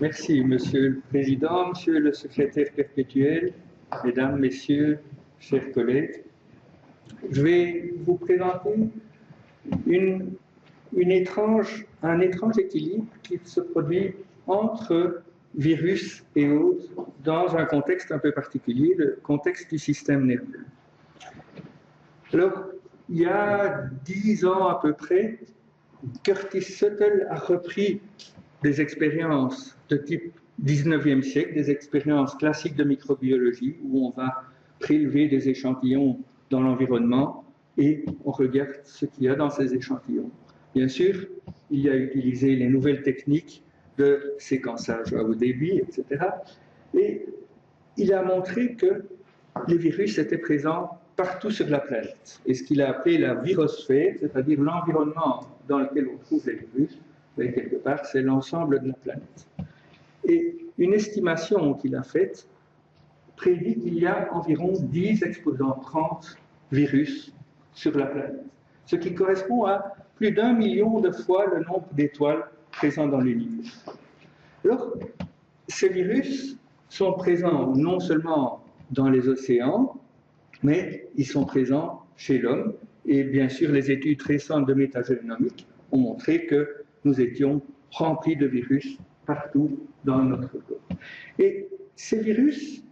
Merci, Monsieur le Président, Monsieur le Secrétaire perpétuel, Mesdames, Messieurs, chers collègues. Je vais vous présenter un étrange équilibre qui se produit entre virus et autres dans un contexte un peu particulier, le contexte du système nerveux. Alors, il y a 10 ans à peu près, Curtis Suttle a repris des expériences de type 19e siècle, des expériences classiques de microbiologie où on va prélever des échantillons dans l'environnement et on regarde ce qu'il y a dans ces échantillons. Bien sûr, il a utilisé les nouvelles techniques de séquençage à haut débit, etc. Et il a montré que les virus étaient présents partout sur la planète. Et ce qu'il a appelé la virosphère, c'est-à-dire l'environnement dans lequel on trouve les virus, mais quelque part, c'est l'ensemble de la planète. Et une estimation qu'il a faite prédit qu'il y a environ 10 exposants 30 virus sur la planète, ce qui correspond à plus d'1 million de fois le nombre d'étoiles présentes dans l'univers. Alors, ces virus sont présents non seulement dans les océans, mais ils sont présents chez l'homme. Et bien sûr, les études récentes de métagénomique ont montré que nous étions remplis de virus partout dans notre corps. Et ces virus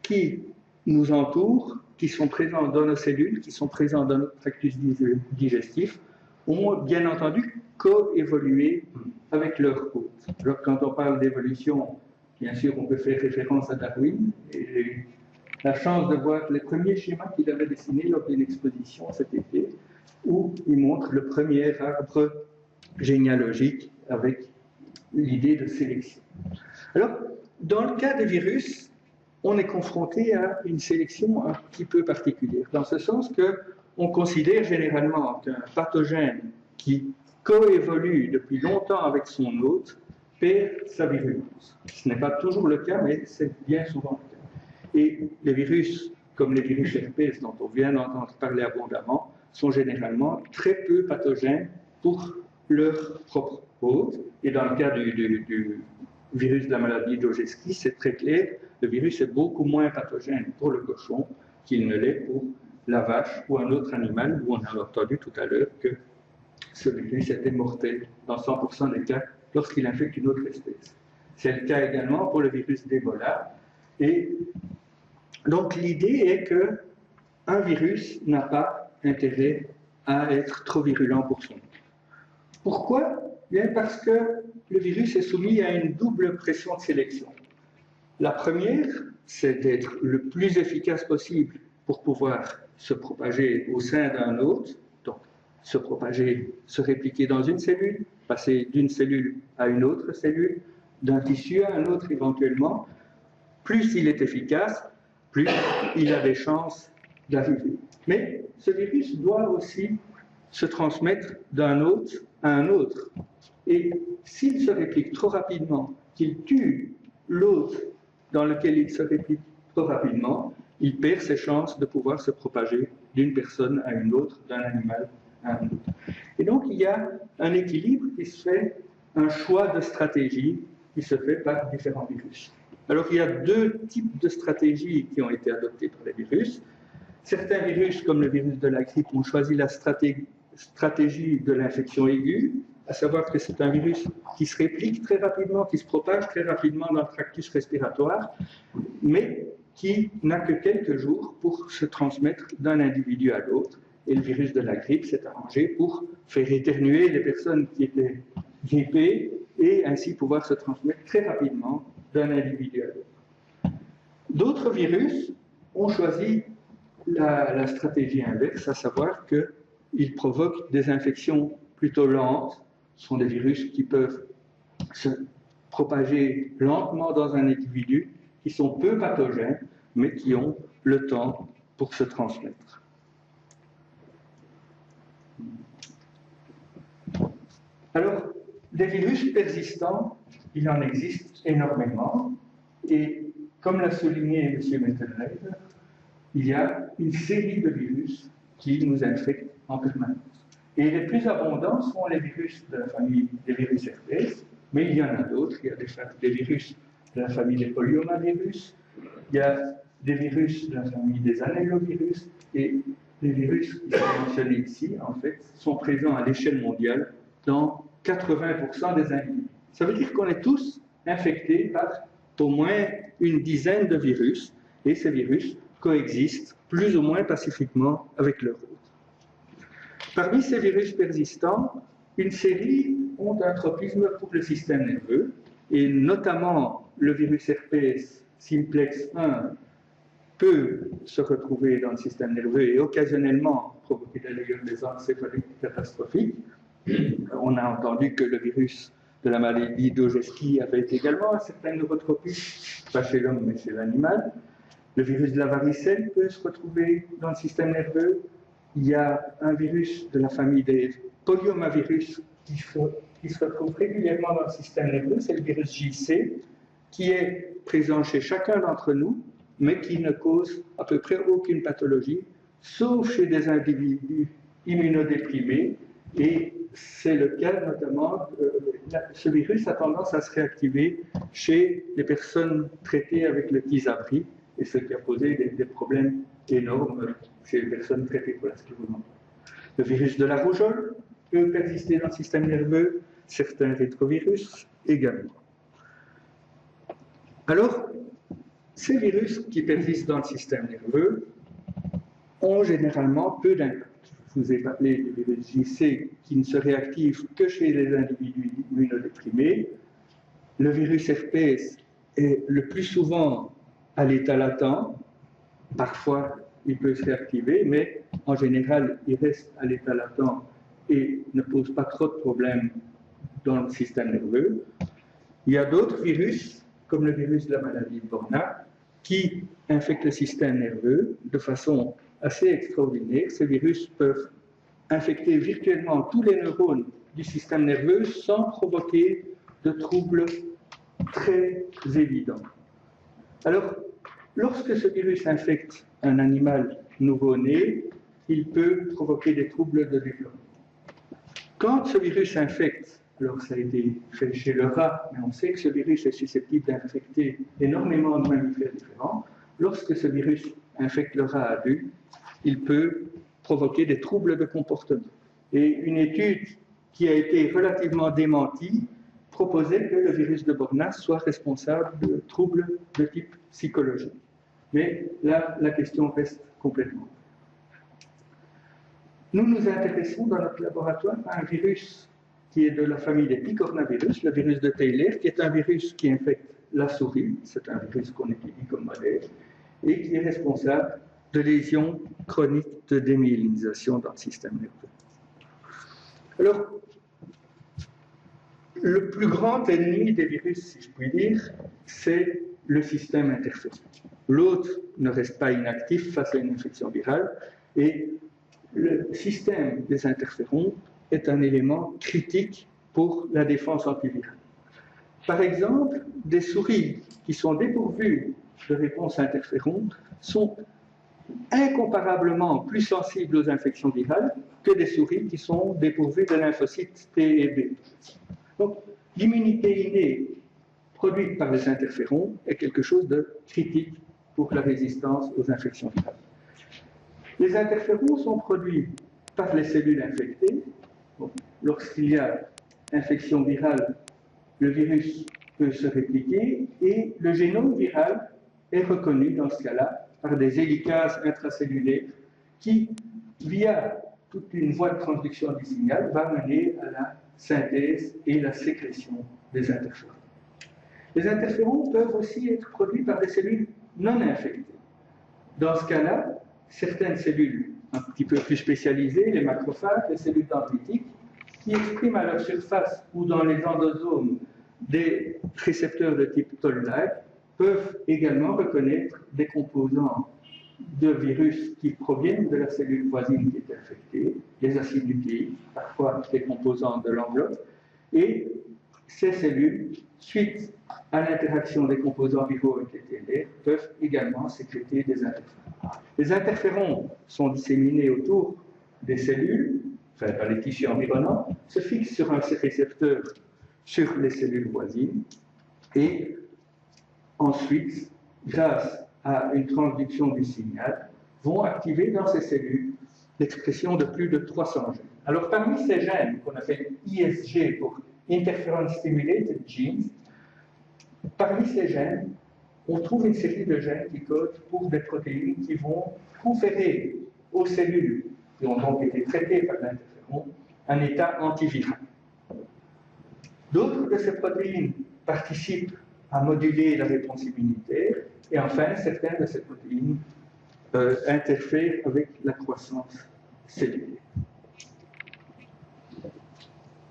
qui nous entourent, qui sont présents dans nos cellules, qui sont présents dans notre tractus digestif, ont bien entendu coévolué avec leur hôte. Alors, quand on parle d'évolution, bien sûr, on peut faire référence à Darwin, et j'ai eu la chance de voir les premiers schémas qu'il avait dessinés lors d'une exposition cet été, où il montre le premier arbre généalogique avec l'idée de sélection. Alors, dans le cas des virus, on est confronté à une sélection un petit peu particulière, dans ce sens qu'on considère généralement qu'un pathogène qui coévolue depuis longtemps avec son hôte perd sa virulence. Ce n'est pas toujours le cas, mais c'est bien souvent le cas. Et les virus, comme les virus herpès dont on vient d'entendre parler abondamment, sont généralement très peu pathogènes pour leur propre hôte. Et dans le cas du virus de la maladie d'Ojeski, c'est très clair, le virus est beaucoup moins pathogène pour le cochon qu'il ne l'est pour la vache ou un autre animal, où on a entendu tout à l'heure que ce virus était mortel dans 100% des cas lorsqu'il infecte une autre espèce. C'est le cas également pour le virus d'Ebola. Et donc l'idée est qu'un virus n'a pas intérêt à être trop virulent pour son hôte. Pourquoi? Bien parce que le virus est soumis à une double pression de sélection. La première, c'est d'être le plus efficace possible pour pouvoir se propager au sein d'un hôte, donc se propager, se répliquer dans une cellule, passer d'une cellule à une autre cellule, d'un tissu à un autre éventuellement. Plus il est efficace, plus il a des chances d'arriver. Mais ce virus doit aussi se transmettre d'un hôte à un autre. Et s'il se réplique trop rapidement, qu'il tue l'hôte dans lequel il se réplique trop rapidement, il perd ses chances de pouvoir se propager d'une personne à une autre, d'un animal à un autre. Et donc il y a un équilibre qui se fait, un choix de stratégie qui se fait par différents virus. Alors il y a deux types de stratégies qui ont été adoptées par les virus. Certains virus, comme le virus de la grippe, ont choisi la stratégie de l'infection aiguë, à savoir que c'est un virus qui se réplique très rapidement, qui se propage très rapidement dans le tractus respiratoire, mais qui n'a que quelques jours pour se transmettre d'un individu à l'autre. Et le virus de la grippe s'est arrangé pour faire éternuer les personnes qui étaient grippées et ainsi pouvoir se transmettre très rapidement d'un individu à l'autre. D'autres virus ont choisi la stratégie inverse, à savoir qu'ils provoquent des infections plutôt lentes. Ce sont des virus qui peuvent se propager lentement dans un individu, qui sont peu pathogènes, mais qui ont le temps pour se transmettre. Alors, des virus persistants, il en existe énormément, et comme l'a souligné M. Mettenreiter, il y a une série de virus qui nous infectent en permanence. Et les plus abondants sont les virus de la famille des virus herpès, Mais il y en a d'autres. Il y a des virus de la famille des polyomavirus, il y a des virus de la famille des anellovirus, et les virus qui sont mentionnés ici, en fait, sont présents à l'échelle mondiale dans 80% des individus. Ça veut dire qu'on est tous infectés par au moins une dizaine de virus, et ces virus coexistent plus ou moins pacifiquement avec leurs hôtes. Parmi ces virus persistants, une série ont un tropisme pour le système nerveux, et notamment le virus herpès simplex 1 peut se retrouver dans le système nerveux et occasionnellement provoquer d'ailleurs des encéphalites catastrophiques. On a entendu que le virus de la maladie d'Ojeski avait également un certain neurotropisme, pas chez l'homme mais chez l'animal. Le virus de la varicelle peut se retrouver dans le système nerveux. Il y a un virus de la famille des polyomavirus qui se retrouve régulièrement dans le système nerveux, c'est le virus JC, qui est présent chez chacun d'entre nous, mais qui ne cause à peu près aucune pathologie, sauf chez des individus immunodéprimés, et c'est le cas notamment, ce virus a tendance à se réactiver chez les personnes traitées avec le Tysabri, et ce qui a posé des problèmes énormes chez les personnes traitées pour la sclérose en plaques. Le virus de la rougeole peut persister dans le système nerveux, certains rétrovirus également. Alors, ces virus qui persistent dans le système nerveux ont généralement peu d'impact. Je vous ai parlé du virus JC qui ne se réactive que chez les individus immunodéprimés. Le virus herpès est le plus souvent à l'état latent. Parfois, il peut se réactiver, mais en général, il reste à l'état latent et ne pose pas trop de problèmes dans le système nerveux. Il y a d'autres virus, comme le virus de la maladie de Borna, qui infectent le système nerveux de façon assez extraordinaire. Ces virus peuvent infecter virtuellement tous les neurones du système nerveux sans provoquer de troubles très évidents. Alors, lorsque ce virus infecte un animal nouveau-né, il peut provoquer des troubles de développement. Quand ce virus infecte, alors ça a été fait chez le rat, mais on sait que ce virus est susceptible d'infecter énormément de mammifères différents, lorsque ce virus infecte le rat adulte, il peut provoquer des troubles de comportement. Et une étude qui a été relativement démentie proposait que le virus de Borna soit responsable de troubles de type psychologique. Mais là, la question reste complètement. Nous nous intéressons dans notre laboratoire à un virus qui est de la famille des picornavirus, le virus de Taylor, qui est un virus qui infecte la souris, c'est un virus qu'on étudie comme modèle, et qui est responsable de lésions chroniques de démyélinisation dans le système nerveux. Alors, le plus grand ennemi des virus, si je puis dire, c'est le système interférent. L'autre ne reste pas inactif face à une infection virale, et le système des interférons est un élément critique pour la défense antivirale. Par exemple, des souris qui sont dépourvues de réponse interféron sont incomparablement plus sensibles aux infections virales que des souris qui sont dépourvues de lymphocytes T et B. Donc, l'immunité innée produite par les interférons est quelque chose de critique pour la résistance aux infections virales. Les interférons sont produits par les cellules infectées. Bon, lorsqu'il y a infection virale, le virus peut se répliquer et le génome viral est reconnu dans ce cas-là par des hélicases intracellulaires qui, via toute une voie de transduction du signal, va mener à la synthèse et la sécrétion des interférons. Les interférons peuvent aussi être produits par des cellules non infectées. Dans ce cas-là, certaines cellules un petit peu plus spécialisées, les macrophages, les cellules dendritiques, qui expriment à leur surface ou dans les endosomes des récepteurs de type Toll-like, peuvent également reconnaître des composants de virus qui proviennent de la cellule voisine qui est infectée, les acides nucléiques, parfois des composants de l'enveloppe, et ces cellules, suite à l'interaction des composants viraux avec les TLR, peuvent également sécréter des interférons. Les interférons sont disséminés autour des cellules, enfin dans les tissus environnants, se fixent sur un récepteur sur les cellules voisines et ensuite, grâce à une transduction du signal, vont activer dans ces cellules l'expression de plus de 300 gènes. Alors, parmi ces gènes qu'on appelle ISG pour Interference Stimulated Genes, parmi ces gènes, on trouve une série de gènes qui codent pour des protéines qui vont conférer aux cellules qui ont donc été traitées par l'interféron un état antiviral. D'autres de ces protéines participent à moduler la réponse immunitaire et enfin, certaines de ces protéines interfèrent avec la croissance cellulaire.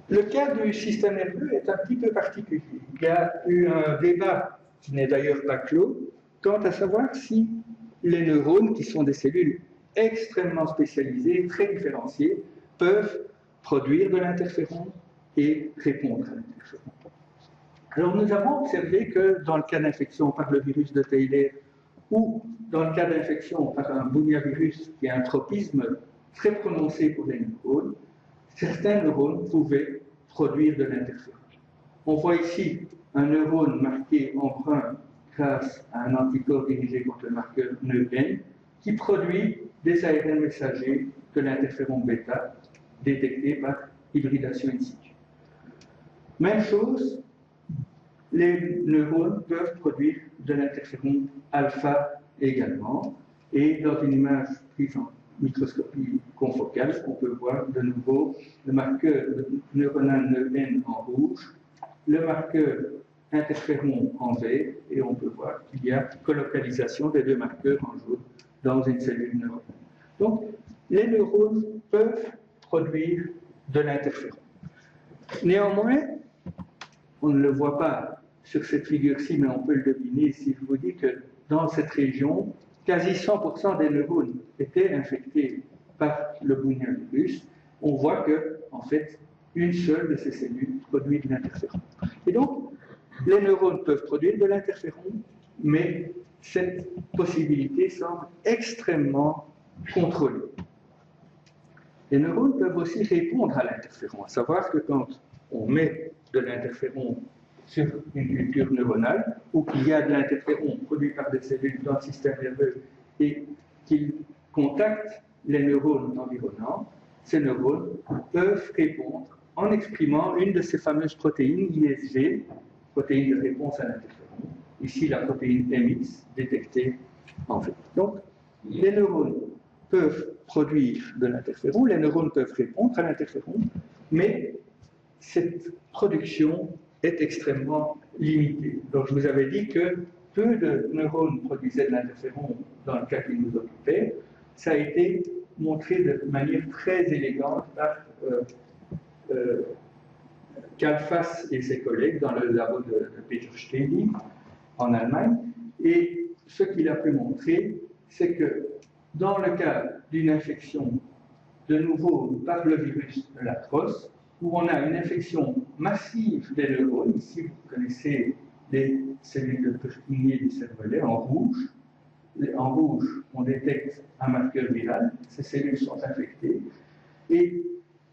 Le cas du système nerveux est un petit peu particulier. Il y a eu un débat, qui n'est d'ailleurs pas clos, quant à savoir si les neurones, qui sont des cellules extrêmement spécialisées, très différenciées, peuvent produire de l'interféron et répondre à l'interféron. Alors nous avons observé que dans le cas d'infection par le virus de Taylor ou dans le cas d'infection par un bunyavirus qui a un tropisme très prononcé pour les neurones, certains neurones pouvaient produire de l'interféron. On voit ici un neurone marqué en brun grâce à un anticorps dirigé contre le marqueur NEU-N qui produit des ARN messagers de l'interféron bêta détectés par hybridation in situ. Même chose, les neurones peuvent produire de l'interféron alpha également, et dans une image prise en microscopie confocale, on peut voir de nouveau le marqueur neuronal NEU-N en rouge, le marqueur interféron en vert, et on peut voir qu'il y a colocalisation des deux marqueurs en jaune dans une cellule neuronale. Donc, les neurones peuvent produire de l'interféron. Néanmoins, on ne le voit pas sur cette figure-ci, mais on peut le deviner si je vous dis que dans cette région, quasi 100% des neurones étaient infectés par le bunyavirus. On voit que, en fait, une seule de ces cellules produit de l'interféron. Et donc, les neurones peuvent produire de l'interféron, mais cette possibilité semble extrêmement contrôlée. Les neurones peuvent aussi répondre à l'interféron, à savoir que quand on met de l'interféron sur une culture neuronale, ou qu'il y a de l'interféron produit par des cellules dans le système nerveux et qu'il contacte les neurones environnants, ces neurones peuvent répondre en exprimant une de ces fameuses protéines ISG, protéine de réponse à l'interféron, ici la protéine MX détectée en fait. Donc, les neurones peuvent produire de l'interféron, les neurones peuvent répondre à l'interféron, mais cette production est extrêmement limitée. Donc, je vous avais dit que peu de neurones produisaient de l'interféron dans le cas qui nous occupait. Ça a été montré de manière très élégante par Kalfas et ses collègues dans le labo de Peter Stehli en Allemagne. Et ce qu'il a pu montrer, c'est que dans le cas d'une infection de nouveau par le virus de la trosse, où on a une infection massive des neurones, ici vous connaissez les cellules de Purkinje du cervelet en rouge. En rouge, on détecte un marqueur viral, ces cellules sont infectées, et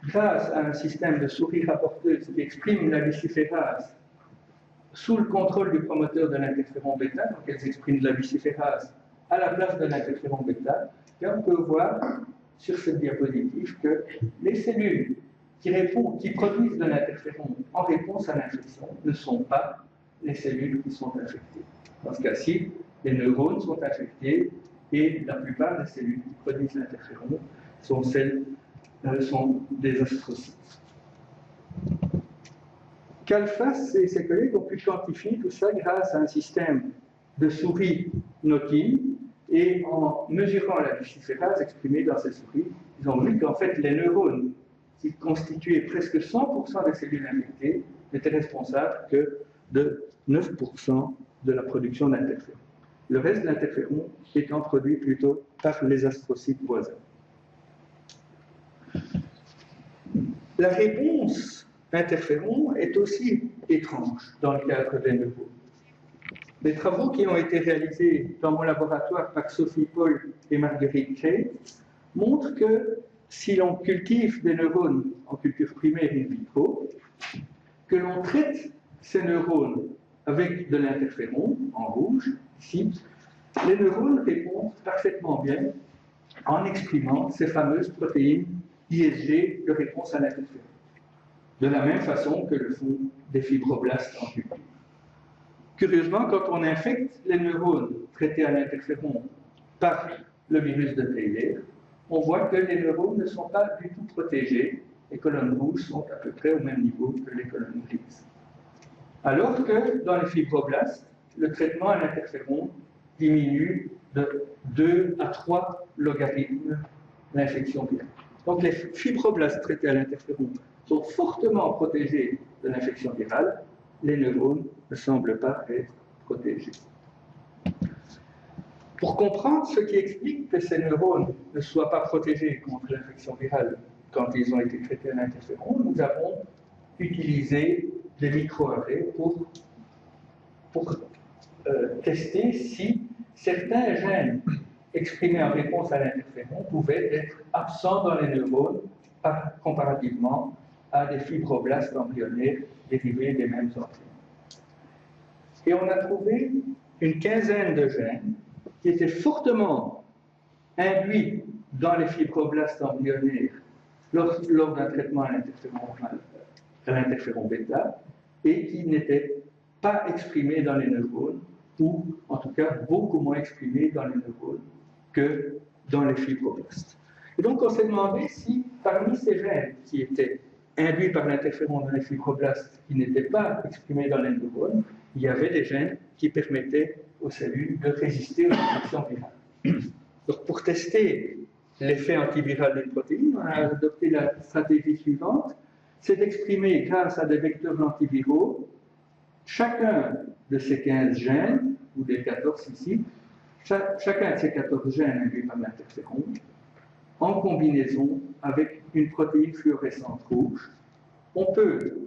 grâce à un système de souris rapporteuse qui exprime la luciférase sous le contrôle du promoteur de l'interféron bêta, donc elles expriment de la luciférase à la place de l'interféron bêta, et on peut voir sur cette diapositive que les cellules qui produisent de l'interféron en réponse à l'infection ne sont pas les cellules qui sont infectées. Dans ce cas-ci, les neurones sont infectés et la plupart des cellules qui produisent l'interféron sont des astrocytes. Kalfas et ses collègues ont pu quantifier tout ça grâce à un système de souris Nokin, et en mesurant la luciférase exprimée dans ces souris, ils ont vu qu'en fait les neurones qui constituaient presque 100% des cellules infectées n'étaient responsables que de 9% de la production d'interféron. Le reste de l'interféron étant produit plutôt par les astrocytes voisins. La réponse interféron est aussi étrange dans le cadre des neurones. Les travaux qui ont été réalisés dans mon laboratoire par Sophie Paul et Marguerite Kay montrent que si l'on cultive des neurones en culture primaire in vitro, que l'on traite ces neurones avec de l'interféron, en rouge, ici, les neurones répondent parfaitement bien en exprimant ces fameuses protéines ISG de réponse à l'interféron. De la même façon que le font des fibroblastes en culture. Curieusement, quand on infecte les neurones traités à l'interféron par le virus de Taylor, on voit que les neurones ne sont pas du tout protégés. Les colonnes rouges sont à peu près au même niveau que les colonnes grises. Alors que dans les fibroblastes, le traitement à l'interféron diminue de 2 à 3 logarithmes l'infection virale. Donc les fibroblastes traités à l'interféron sont fortement protégés de l'infection virale, les neurones ne semblent pas être protégés. Pour comprendre ce qui explique que ces neurones ne soient pas protégés contre l'infection virale quand ils ont été traités à l'interféron, nous avons utilisé des microarrays pour tester si certains gènes exprimés en réponse à l'interféron pouvaient être absents dans les neurones comparativement à des fibroblastes embryonnaires dérivés des mêmes entraînements. Et on a trouvé une quinzaine de gènes qui étaient fortement induits dans les fibroblastes embryonnaires lors d'un traitement à l'interféron bêta et qui n'étaient pas exprimés dans les neurones, ou en tout cas beaucoup moins exprimés dans les neurones que dans les fibroblastes. Et donc on s'est demandé si parmi ces gènes qui étaient induits par l'interféron dans les fibroblastes qui n'étaient pas exprimés dans les neurones, il y avait des gènes qui permettaient aux cellules de résister aux infections virales. Donc pour tester l'effet antiviral d'une protéine, on a adopté la stratégie suivante, c'est d'exprimer grâce à des vecteurs antiviraux chacun de ces 15 gènes, ou des 14 ici, chacun de ces 14 gènes induits par l'interféron, en combinaison avec une protéine fluorescente rouge. On peut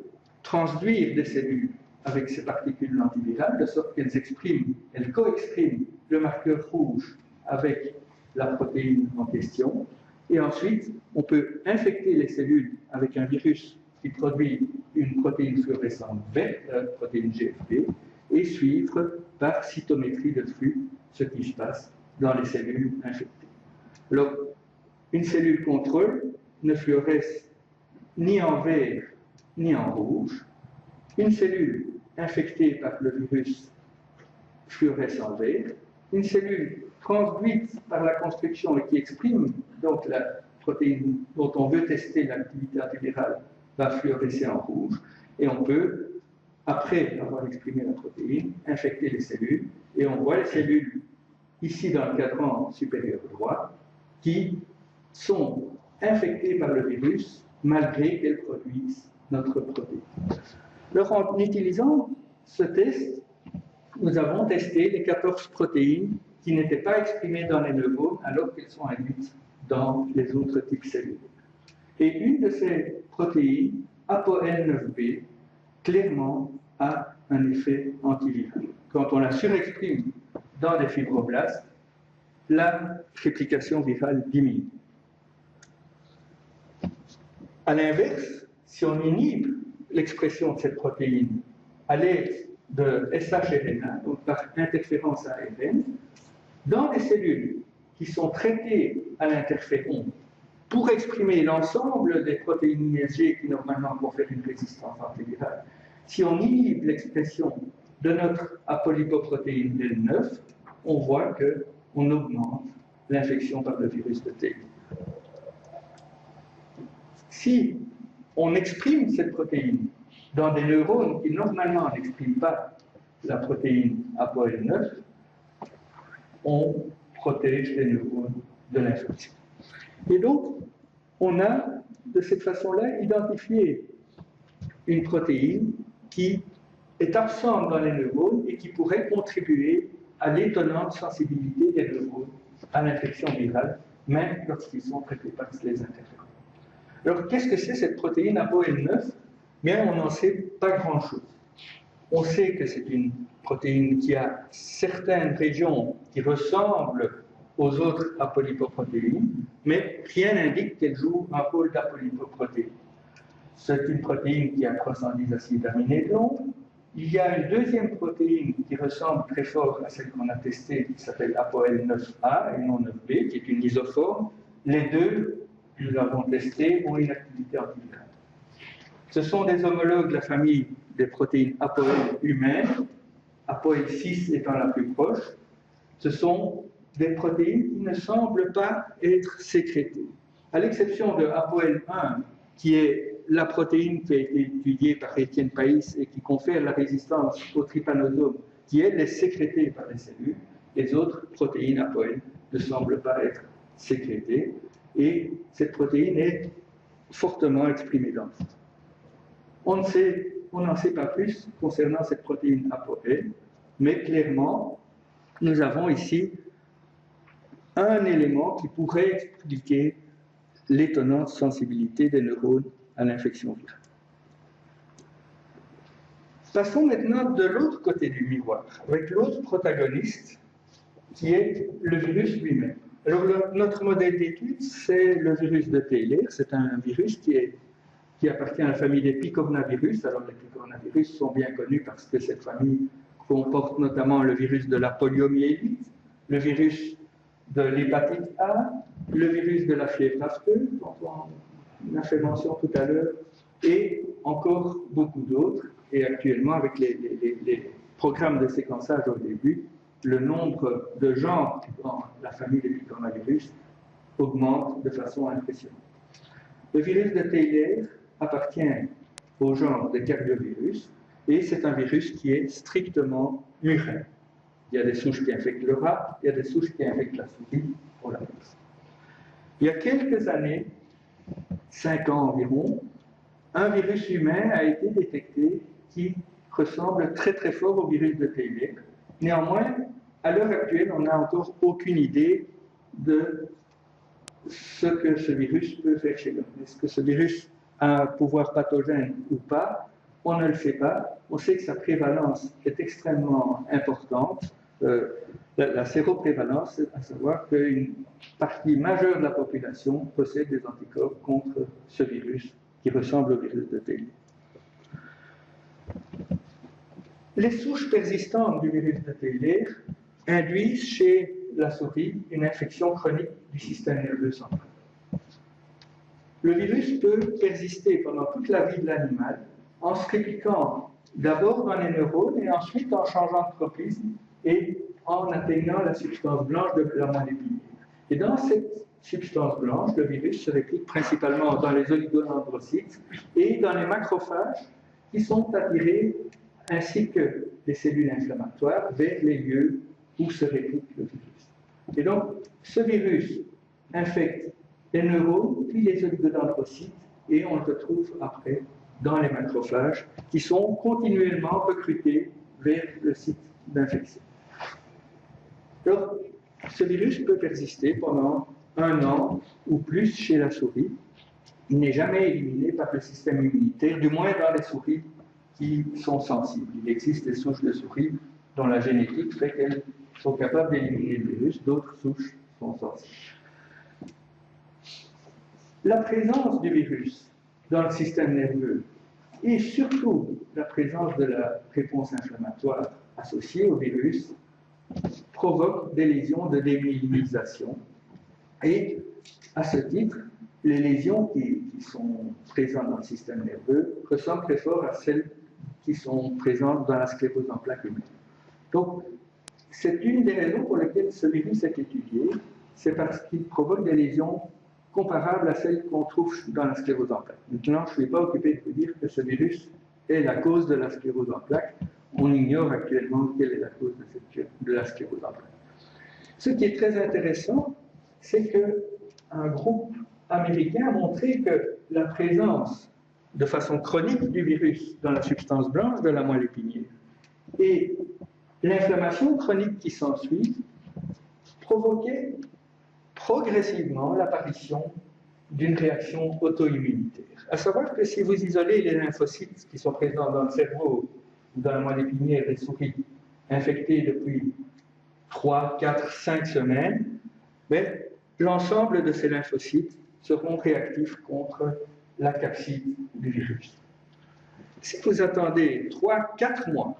transduire des cellules avec ces particules antivirales, de sorte qu'elles co-expriment le marqueur rouge avec la protéine en question, et ensuite on peut infecter les cellules avec un virus qui produit une protéine fluorescente verte, la protéine GFP, et suivre par cytométrie de flux ce qui se passe dans les cellules infectées. Alors, une cellule contrôle ne fluoresce ni en vert ni en rouge. Une cellule infectée par le virus fluoresce en vert. Une cellule transduite par la construction et qui exprime donc la protéine dont on veut tester l'activité antivirale va fluorescer en rouge. Et on peut, après avoir exprimé la protéine, infecter les cellules. Et on voit les cellules ici dans le cadran supérieur droit qui sont infectées par le virus malgré qu'elles produisent notre protéine. Alors, en utilisant ce test, nous avons testé les 14 protéines qui n'étaient pas exprimées dans les neurones alors qu'elles sont induites dans les autres types cellulaires. Et une de ces protéines, ApoL9B, clairement a un effet antiviral. Quand on la surexprime dans des fibroblastes, la réplication virale diminue. À l'inverse, si on inhibe l'expression de cette protéine à l'aide de shRNA, donc par interférence à ARN, dans des cellules qui sont traitées à l'interféron pour exprimer l'ensemble des protéines ISG qui normalement confèrent une résistance antivirale, si on inhibe l'expression de notre apolipoprotéine L9, on voit qu'on augmente l'infection par le virus de Taylor. Si on exprime cette protéine dans des neurones qui normalement n'expriment pas la protéine ApoL9, on protège les neurones de l'infection. Et donc, on a de cette façon-là identifié une protéine qui est absente dans les neurones et qui pourrait contribuer à l'étonnante sensibilité des neurones à l'infection virale, même lorsqu'ils sont traités par les interférons. Alors, qu'est-ce que c'est cette protéine ApoL9? Bien, on n'en sait pas grand-chose. On sait que c'est une protéine qui a certaines régions qui ressemblent aux autres apolipoprotéines, mais rien n'indique qu'elle joue un rôle d'apolipoprotéine. C'est une protéine qui a 310 acides aminés de long. Il y a une deuxième protéine qui ressemble très fort à celle qu'on a testée, qui s'appelle ApoL9A et non 9B, qui est une isoforme. Les deux, nous l'avons testé, ont une activité antivirale. Ce sont des homologues de la famille des protéines ApoL humaines, ApoL6 étant la plus proche. Ce sont des protéines qui ne semblent pas être sécrétées. À l'exception de ApoL1, qui est la protéine qui a été étudiée par Étienne Païs et qui confère la résistance au trypanosome, qui elle est sécrétée par les cellules, les autres protéines ApoL ne semblent pas être sécrétées et cette protéine est fortement exprimée dans le sang. On n'en sait pas plus concernant cette protéine ApoL, mais clairement, nous avons ici un élément qui pourrait expliquer l'étonnante sensibilité des neurones à l'infection virale. Passons maintenant de l'autre côté du miroir, avec l'autre protagoniste, qui est le virus lui-même. Alors, notre modèle d'étude, c'est le virus de Taylor. C'est un virus qui appartient à la famille des picornavirus. Alors, les picornavirus sont bien connus parce que cette famille comporte notamment le virus de la poliomyélite, le virus de l'hépatite A, le virus de la fièvre afteuse, dont on a fait mention tout à l'heure, et encore beaucoup d'autres. Et actuellement, avec les programmes de séquençage au début, le nombre de genres dans la famille des picornavirus augmente de façon impressionnante. Le virus de Taylor appartient au genre des cardiovirus et c'est un virus qui est strictement murin. Il y a des souches qui infectent le rat, il y a des souches qui infectent la souris pour la peste. Il y a quelques années, 5 ans environ, un virus humain a été détecté qui ressemble très très fort au virus de Taylor. Néanmoins, à l'heure actuelle, on n'a encore aucune idée de ce que ce virus peut faire chez l'homme. Est-ce que ce virus a un pouvoir pathogène ou pas? On ne le sait pas. On sait que sa prévalence est extrêmement importante. La séroprévalence, c'est à savoir qu'une partie majeure de la population possède des anticorps contre ce virus qui ressemble au virus de Taylor. Les souches persistantes du virus de Taylor induisent chez la souris une infection chronique du système nerveux central. Le virus peut persister pendant toute la vie de l'animal en se répliquant d'abord dans les neurones et ensuite en changeant de tropisme et en atteignant la substance blanche de la moelle épinière. Et dans cette substance blanche, le virus se réplique principalement dans les oligodendrocytes et dans les macrophages qui sont attirés, ainsi que les cellules inflammatoires, vers les lieux où se réplique le virus. Et donc, ce virus infecte les neurones, puis les oligodendrocytes, et on le retrouve après dans les macrophages, qui sont continuellement recrutés vers le site d'infection. Alors, ce virus peut persister pendant 1 an ou plus chez la souris. Il n'est jamais éliminé par le système immunitaire, du moins dans les souris qui sont sensibles. Il existe des souches de souris dont la génétique fait qu'elles sont capables d'éliminer le virus, d'autres souches sont sensibles. La présence du virus dans le système nerveux et surtout la présence de la réponse inflammatoire associée au virus provoque des lésions de démyélinisation. Et à ce titre, les lésions qui sont présentes dans le système nerveux ressemblent très fort à celles qui sont présentes dans la sclérose en plaques humaine. Donc, c'est une des raisons pour lesquelles ce virus est étudié, c'est parce qu'il provoque des lésions comparables à celles qu'on trouve dans la sclérose en plaques. Maintenant, je ne suis pas occupé de vous dire que ce virus est la cause de la sclérose en plaques. On ignore actuellement quelle est la cause de la sclérose en plaques. Ce qui est très intéressant, c'est qu'un groupe américain a montré que la présence de façon chronique du virus dans la substance blanche de la moelle épinière et l'inflammation chronique qui s'ensuit provoquait progressivement l'apparition d'une réaction auto-immunitaire. À savoir que si vous isolez les lymphocytes qui sont présents dans le cerveau ou dans la moelle épinière des souris infectées depuis 3, 4, 5 semaines, l'ensemble de ces lymphocytes seront réactifs contre la capside du virus. Si vous attendez 3-4 mois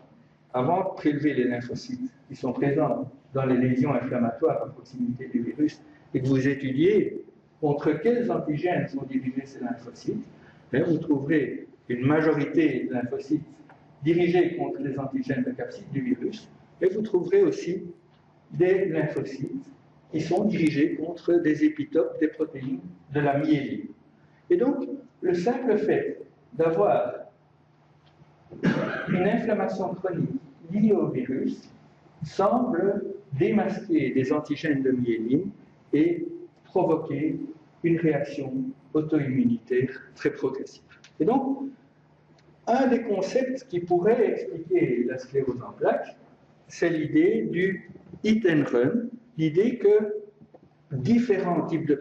avant de prélever les lymphocytes qui sont présents dans les lésions inflammatoires à proximité du virus et que vous étudiez contre quels antigènes sont dirigés ces lymphocytes, vous trouverez une majorité de lymphocytes dirigés contre les antigènes de capside du virus, et vous trouverez aussi des lymphocytes qui sont dirigés contre des épitopes des protéines de la myéline. Et donc, le simple fait d'avoir une inflammation chronique liée au virus semble démasquer des antigènes de myéline et provoquer une réaction auto-immunitaire très progressive. Et donc, un des concepts qui pourrait expliquer la sclérose en plaques, c'est l'idée du hit and run, l'idée que différents types de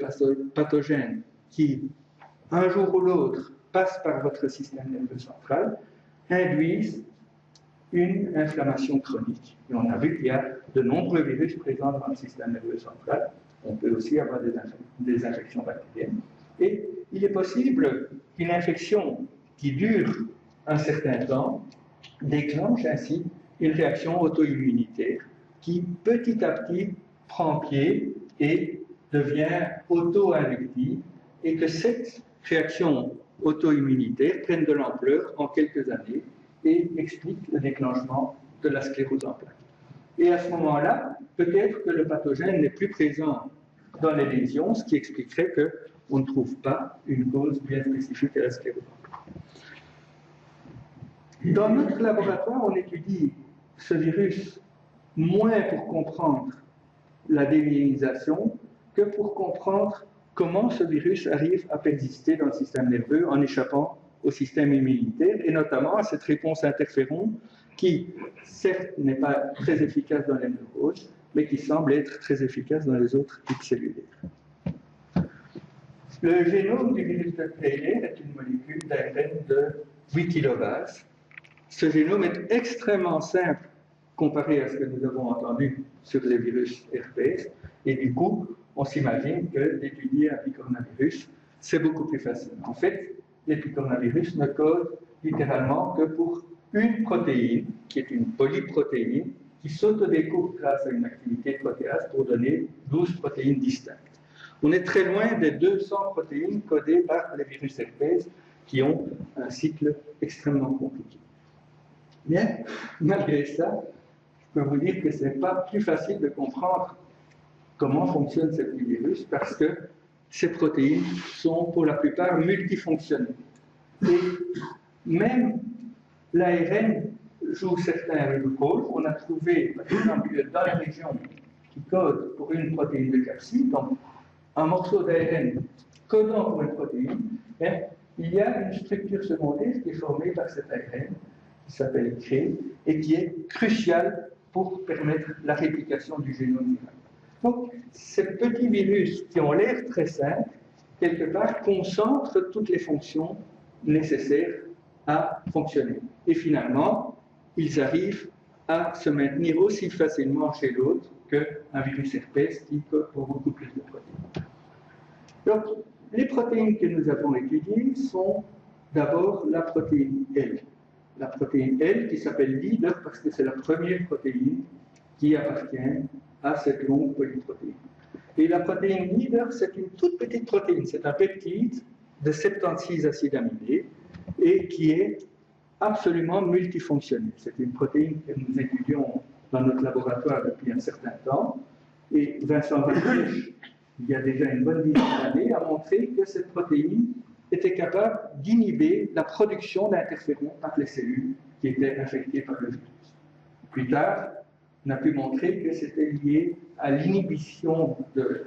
pathogènes qui, un jour ou l'autre, passent par votre système nerveux central, induisent une inflammation chronique. Et on a vu qu'il y a de nombreux virus présents dans le système nerveux central. On peut aussi avoir des infections bactériennes. Et il est possible qu'une infection qui dure un certain temps déclenche ainsi une réaction auto-immunitaire qui petit à petit prend pied et devient auto-inductive, et que cette réaction auto-immunitaire prenne de l'ampleur en quelques années et explique le déclenchement de la sclérose en plaques. Et à ce moment-là, peut-être que le pathogène n'est plus présent dans les lésions, ce qui expliquerait qu'on ne trouve pas une cause bien spécifique à la sclérose en plaques. Dans notre laboratoire, on étudie ce virus moins pour comprendre la démyélisation que pour comprendre comment ce virus arrive à persister dans le système nerveux en échappant au système immunitaire, et notamment à cette réponse interféron qui, certes, n'est pas très efficace dans les neuroses, mais qui semble être très efficace dans les autres types cellulaires. Le génome du virus de Creyler est une molécule d'ARN de 8 kilobases. Ce génome est extrêmement simple comparé à ce que nous avons entendu sur les virus herpès, et du coup, on s'imagine que d'étudier un picornavirus, c'est beaucoup plus facile. En fait, les picornavirus ne codent littéralement que pour une protéine, qui est une polyprotéine, qui s'autodécoupe grâce à une activité de protéase pour donner 12 protéines distinctes. On est très loin des 200 protéines codées par les virus herpès qui ont un cycle extrêmement compliqué. Mais, malgré ça, je peux vous dire que ce n'est pas plus facile de comprendre comment fonctionne ce petit virus, parce que ces protéines sont pour la plupart multifonctionnelles. Et même l'ARN joue certains rôles. On a trouvé, par exemple, dans la région qui code pour une protéine de capside, donc un morceau d'ARN codant pour une protéine, il y a une structure secondaire qui est formée par cet ARN, qui s'appelle CRE, et qui est cruciale pour permettre la réplication du génome viral. Donc, ces petits virus qui ont l'air très simples, quelque part, concentrent toutes les fonctions nécessaires à fonctionner. Et finalement, ils arrivent à se maintenir aussi facilement chez l'autre qu'un virus herpès qui code pour beaucoup plus de protéines. Donc, les protéines que nous avons étudiées sont d'abord la protéine L. La protéine L qui s'appelle leader parce que c'est la première protéine qui appartient à cette longue polyprotéine. Et la protéine leader, c'est une toute petite protéine, c'est un peptide de 76 acides aminés et qui est absolument multifonctionnel. C'est une protéine que nous étudions dans notre laboratoire depuis un certain temps, et Vincent Verkirch, il y a déjà une bonne dizaine d'années, a montré que cette protéine était capable d'inhiber la production d'interférons par les cellules qui étaient infectées par le virus. Plus tard, on a pu montrer que c'était lié à l'inhibition de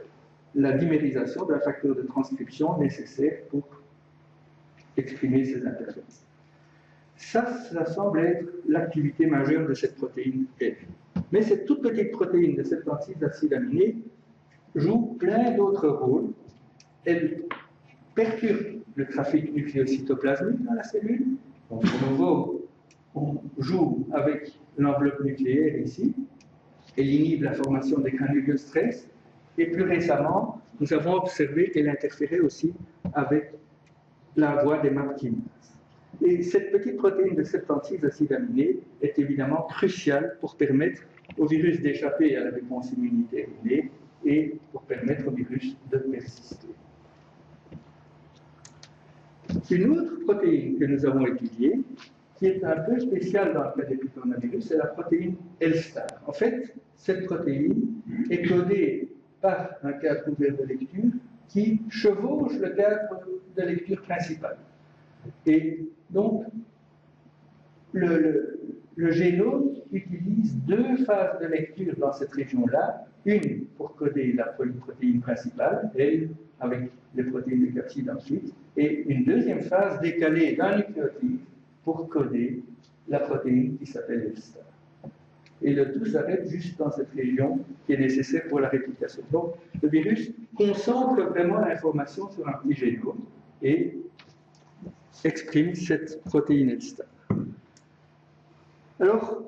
la dimérisation d'un facteur de transcription nécessaire pour exprimer ces interférences. Ça semble être l'activité majeure de cette protéine F. Mais cette toute petite protéine de 76 acides aminés joue plein d'autres rôles. Elle perturbe le trafic nucléocytoplasmique dans la cellule. Donc, de nouveau, on joue avec l'enveloppe nucléaire ici. Elle inhibe la formation des granules de stress. Et plus récemment, nous avons observé qu'elle interférait aussi avec la voie des MAP kinases. Et cette petite protéine de 76 acides aminés est évidemment cruciale pour permettre au virus d'échapper à la réponse immunitaire innée et pour permettre au virus de persister. Une autre protéine que nous avons étudiée, qui est un peu spéciale dans le cas des coronavirus, c'est la protéine L-star. En fait, cette protéine est codée par un cadre ouvert de lecture qui chevauche le cadre de lecture principal. Et donc, le génome utilise deux phases de lecture dans cette région-là, une pour coder la protéine principale, elle avec les protéines de capside ensuite, et une deuxième phase décalée d'un nucléotide pour coder la protéine qui s'appelle L-star. Et le tout s'arrête juste dans cette région qui est nécessaire pour la réplication. Donc, le virus concentre vraiment l'information sur un petit génome et exprime cette protéine L-star. Alors,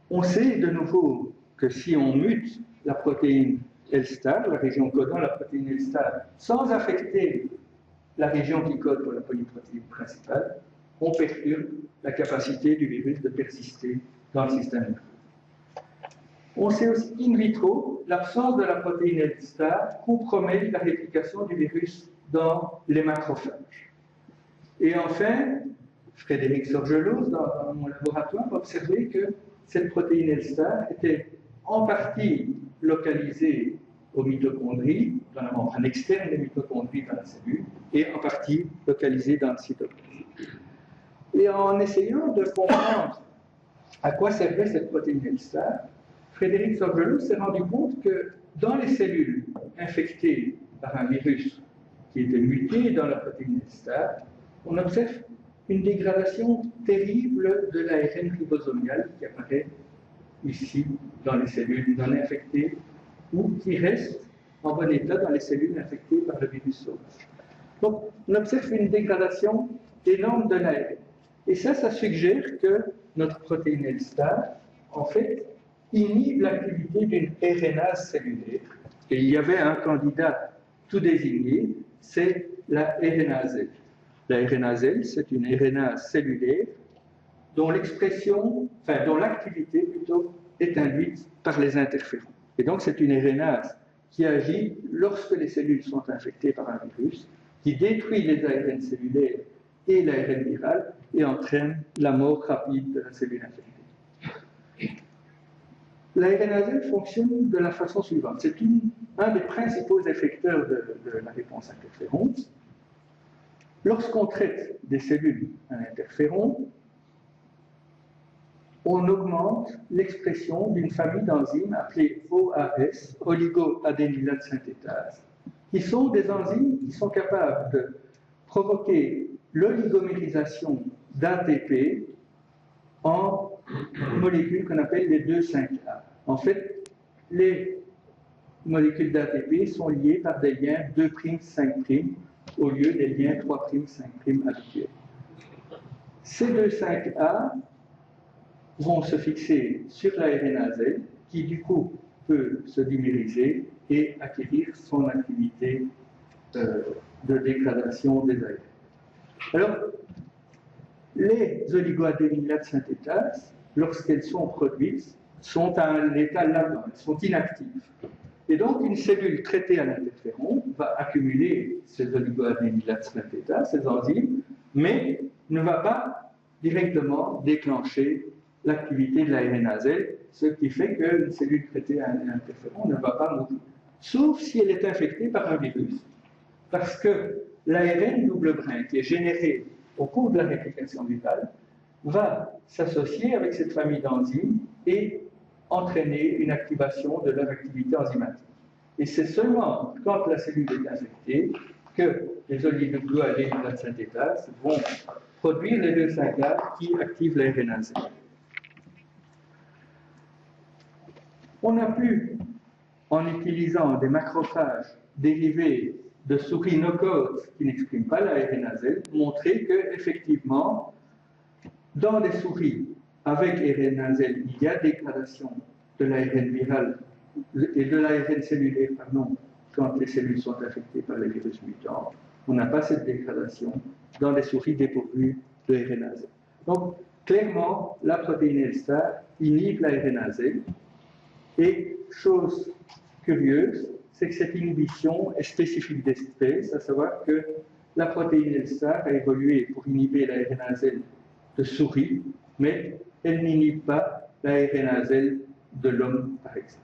on sait de nouveau que si on mute la protéine L-star, la région codant la protéine L-star, sans affecter la région qui code pour la polyprotéine principale, on perturbe la capacité du virus de persister dans le système nerveux. On sait aussi in vitro, l'absence de la protéine L-star compromet la réplication du virus dans les macrophages. Et enfin, Frédéric Sorgelos, dans mon laboratoire, a observé que cette protéine L-star était en partie localisée aux mitochondries, dans la membrane externe des mitochondries dans la cellule, et en partie localisée dans le cytoplasme. Et en essayant de comprendre à quoi servait cette protéine L-star, Frédéric Sorgelos s'est rendu compte que dans les cellules infectées par un virus qui était muté dans la protéine L-star, on observe une dégradation terrible de l'ARN ribosomial qui apparaît ici dans les cellules non infectées ou qui reste en bon état dans les cellules infectées par le virus sauvage. Donc, on observe une dégradation énorme de l'ARN. Et ça suggère que notre protéine L-star, en fait, inhibe l'activité d'une RNase cellulaire. Et il y avait un candidat tout désigné, c'est la RNase L. La RNase L, c'est une RNase cellulaire dont l'activité plutôt est induite par les interférons. Et donc c'est une RNase qui agit lorsque les cellules sont infectées par un virus, qui détruit les ARN cellulaires et l'ARN viral et entraîne la mort rapide de la cellule infectée. La RNase L fonctionne de la façon suivante. C'est un des principaux effecteurs de la réponse interféron. Lorsqu'on traite des cellules à interféron, on augmente l'expression d'une famille d'enzymes appelées OAS, oligoadénylate synthétase, qui sont des enzymes qui sont capables de provoquer l'oligomérisation d'ATP en molécules qu'on appelle les 2,5-A. En fait, les molécules d'ATP sont liées par des liens 2'5' au lieu des liens 3'5' habituels. Ces 2,5-A vont se fixer sur la RNase L, qui du coup peut se dimériser et acquérir son activité de dégradation des ARN. Alors, les oligoadénylate synthétases, lorsqu'elles sont produites, sont à un état latent, elles sont inactives. Et donc, une cellule traitée à l'interféron va accumuler ces oligoadénylate synthétases, ces enzymes, mais ne va pas directement déclencher l'activité de la RNase L, ce qui fait qu'une cellule traitée à l'interféron ne va pas mourir. Sauf si elle est infectée par un virus, parce que l'ARN double brin qui est généré au cours de la réplication vitale va s'associer avec cette famille d'enzymes et entraîner une activation de leur activité enzymatique. Et c'est seulement quand la cellule est infectée que les oligoadénylate synthétases vont produire les 2,5-A qui activent la RNase L. On a pu, en utilisant des macrophages dérivés de souris no-code qui n'expriment pas la RNase L, montrer qu'effectivement, dans les souris avec RNase L, il y a dégradation de l'ARN viral et de l'ARN cellulaire, quand les cellules sont infectées par les virus mutants. on n'a pas cette dégradation dans les souris dépourvues de RNA-Z. Donc, clairement, la protéine L-star inhibe la RNA-Z. Et, chose curieuse, c'est que cette inhibition est spécifique d'espèce, à savoir que la protéine L-star a évolué pour inhiber la RNA-Z de souris, mais elle n'inhibe pas la RNA-Z de l'homme, par exemple.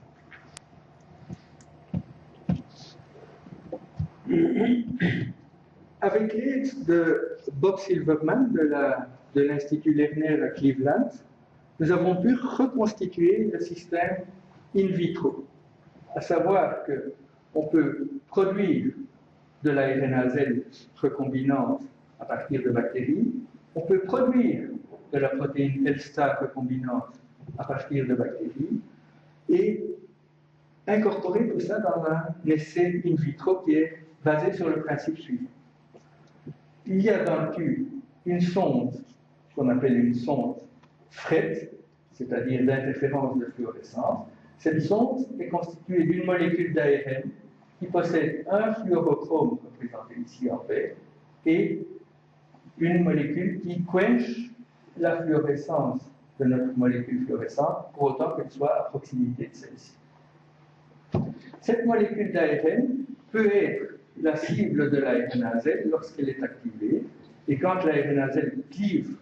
Avec l'aide de Bob Silverman de l'Institut Lerner à Cleveland, nous avons pu reconstituer le système in vitro, à savoir qu'on peut produire de la RNA-Z recombinante à partir de bactéries, on peut produire de la protéine L-star recombinante à partir de bactéries et incorporer tout ça dans un essai in vitro qui est basé sur le principe suivant. Il y a dans le tube une sonde, qu'on appelle une sonde FRET, c'est-à-dire d'interférence de fluorescence. Cette sonde est constituée d'une molécule d'ARN qui possède un fluorochrome, représenté ici en vert, et une molécule qui quench la fluorescence de notre molécule fluorescente, pour autant qu'elle soit à proximité de celle-ci. Cette molécule d'ARN peut être la cible de la RNA-Z lorsqu'elle est activée, et quand la RNA-Z clive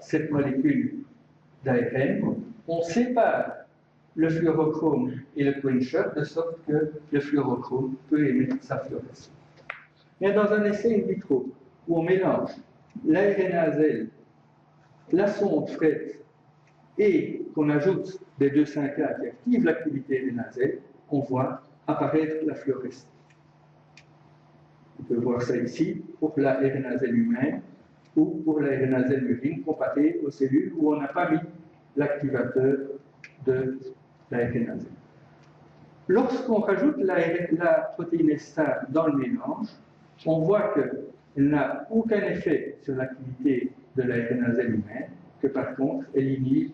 cette molécule d'ARN, on sépare le fluorochrome et le quencher de sorte que le fluorochrome peut émettre sa fluorescence. Mais dans un essai in vitro où on mélange la RNA-Z, la sonde FRET et qu'on ajoute des 2,5A qui activent l'activité RNA-Z, on voit apparaître la fluorescence. On peut voir ça ici pour la RNA-Z humaine ou pour la RNA-Z murine comparée aux cellules où on n'a pas mis l'activateur de la RNA-Z. Lorsqu'on rajoute la protéine L-star dans le mélange, on voit qu'elle n'a aucun effet sur l'activité de la RNA-Z humaine, que par contre, elle inhibe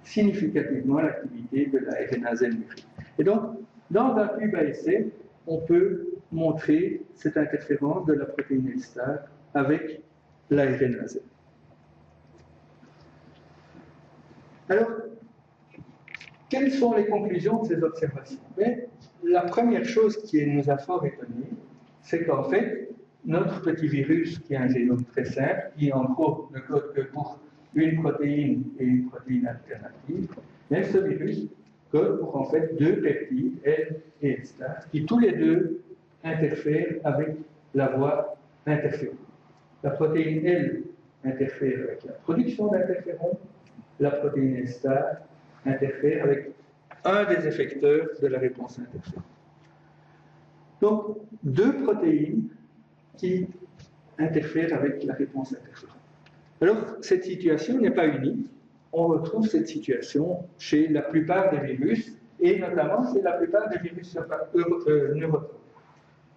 significativement l'activité de la RNA-Z murine. Et donc, dans un tube à essai, on peut montrer cette interférence de la protéine L-star avec la RNA-Z. Alors, quelles sont les conclusions de ces observations? La première chose qui nous a fort étonnés, c'est qu'en fait, notre petit virus, qui a un génome très simple, qui en gros ne code que pour une protéine et une protéine alternative, mais ce virus code pour en fait deux peptides, L et L-star, qui tous les deux interfèrent avec la voie interférone. La protéine L interfère avec la production d'interférons, la protéine L-star interfère avec un des effecteurs de la réponse interférone. Donc, deux protéines qui interfèrent avec la réponse interférone. Alors, cette situation n'est pas unique. On retrouve cette situation chez la plupart des virus, et notamment chez la plupart des virus neurotrophes.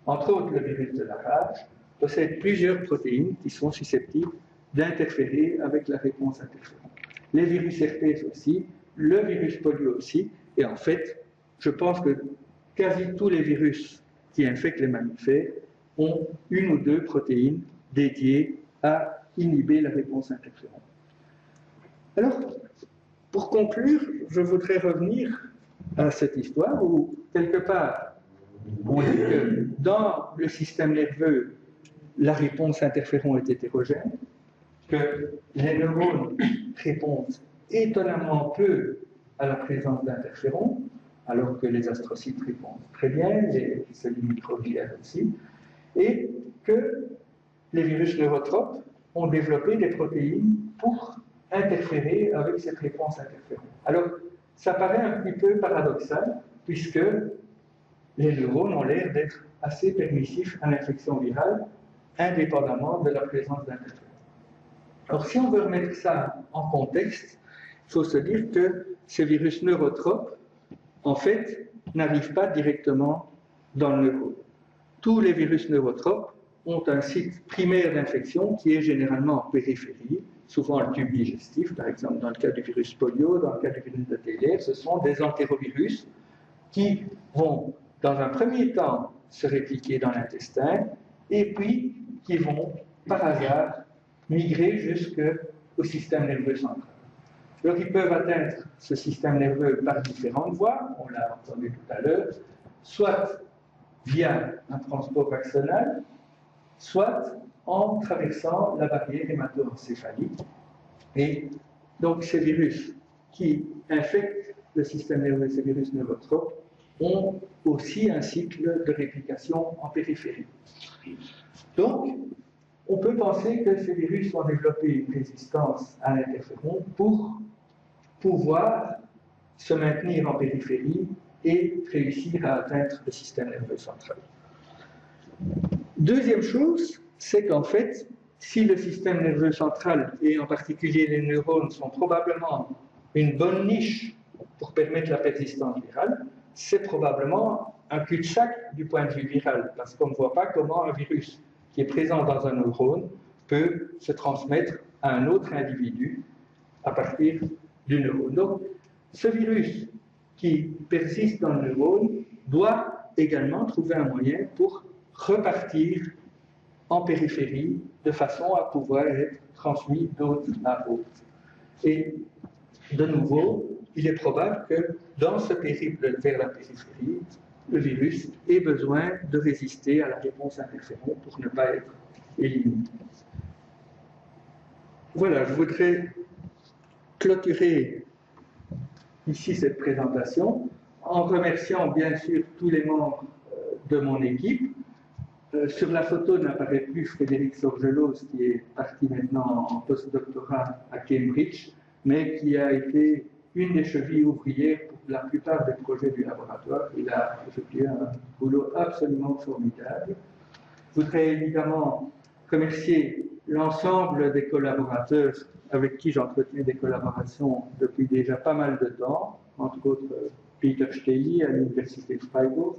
Entre autres, le virus de la rage possède plusieurs protéines qui sont susceptibles d'interférer avec la réponse interférone. Les virus herpès aussi, le virus polio aussi, et en fait, je pense que quasi tous les virus qui infectent les mammifères ont une ou deux protéines dédiées à inhiber la réponse interférone. Alors, pour conclure, je voudrais revenir à cette histoire où, quelque part, on dit que dans le système nerveux, la réponse interféron est hétérogène, que les neurones répondent étonnamment peu à la présence d'interférons, alors que les astrocytes répondent très bien, les cellules microgliales aussi, et que les virus neurotrophes ont développé des protéines pour interférer avec cette réponse interféron. Alors, ça paraît un petit peu paradoxal, puisque les neurones ont l'air d'être assez permissifs à l'infection virale, indépendamment de la présence d'interférons. Alors, si on veut remettre ça en contexte, il faut se dire que ces virus neurotrophes, en fait, n'arrivent pas directement dans le neurone. Tous les virus neurotrophes ont un site primaire d'infection qui est généralement en périphérie, souvent le tube digestif, par exemple dans le cas du virus polio, dans le cas du virus de TLR, ce sont des entérovirus qui vont, dans un premier temps, se répliquer dans l'intestin et puis qui vont, par hasard, migrer jusqu'au système nerveux central. Donc, ils peuvent atteindre ce système nerveux par différentes voies, on l'a entendu tout à l'heure, soit via un transport axonal, soit en traversant la barrière hémato-encéphalique. Et donc, ces virus qui infectent le système nerveux, ces virus neurotropes, ont aussi un cycle de réplication en périphérie. Donc, on peut penser que ces virus ont développé une résistance à l'interféron pour pouvoir se maintenir en périphérie et réussir à atteindre le système nerveux central. Deuxième chose, c'est qu'en fait, si le système nerveux central, et en particulier les neurones, sont probablement une bonne niche pour permettre la persistance virale, c'est probablement un cul-de-sac du point de vue viral, parce qu'on ne voit pas comment un virus qui est présent dans un neurone peut se transmettre à un autre individu à partir du neurone. Donc, ce virus qui persiste dans le neurone doit également trouver un moyen pour repartir en périphérie de façon à pouvoir être transmis d'hôte à hôte. Et de nouveau, il est probable que dans ce périple vers la périphérie, le virus ait besoin de résister à la réponse interféron pour ne pas être éliminé. Voilà, je voudrais clôturer ici cette présentation en remerciant bien sûr tous les membres de mon équipe. Sur la photo n'apparaît plus Frédéric Sorgelos, qui est parti maintenant en postdoctorat à Cambridge, mais qui a été une des chevilles ouvrières pour la plupart des projets du laboratoire. Il a effectué un boulot absolument formidable. Je voudrais évidemment remercier l'ensemble des collaborateurs avec qui j'entretiens des collaborations depuis déjà pas mal de temps, entre autres Peter Steli à l'Université de Freiburg,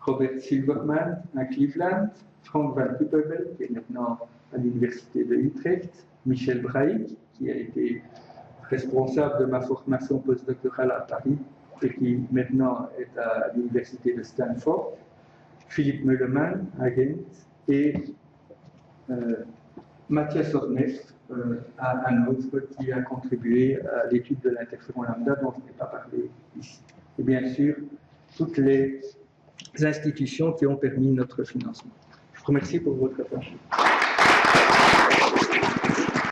Robert Silverman à Cleveland, Frank Van Kupperveld, qui est maintenant à l'Université de Utrecht, Michel Braïc, qui a été responsable de ma formation postdoctorale à Paris et qui maintenant est à l'Université de Stanford, Philippe Meuleman à Ghent et Mathias Orneff à Hanovre, qui a contribué à l'étude de l'interféron lambda dont je n'ai pas parlé ici. Et bien sûr, toutes les institutions qui ont permis notre financement. Je vous remercie pour votre attention.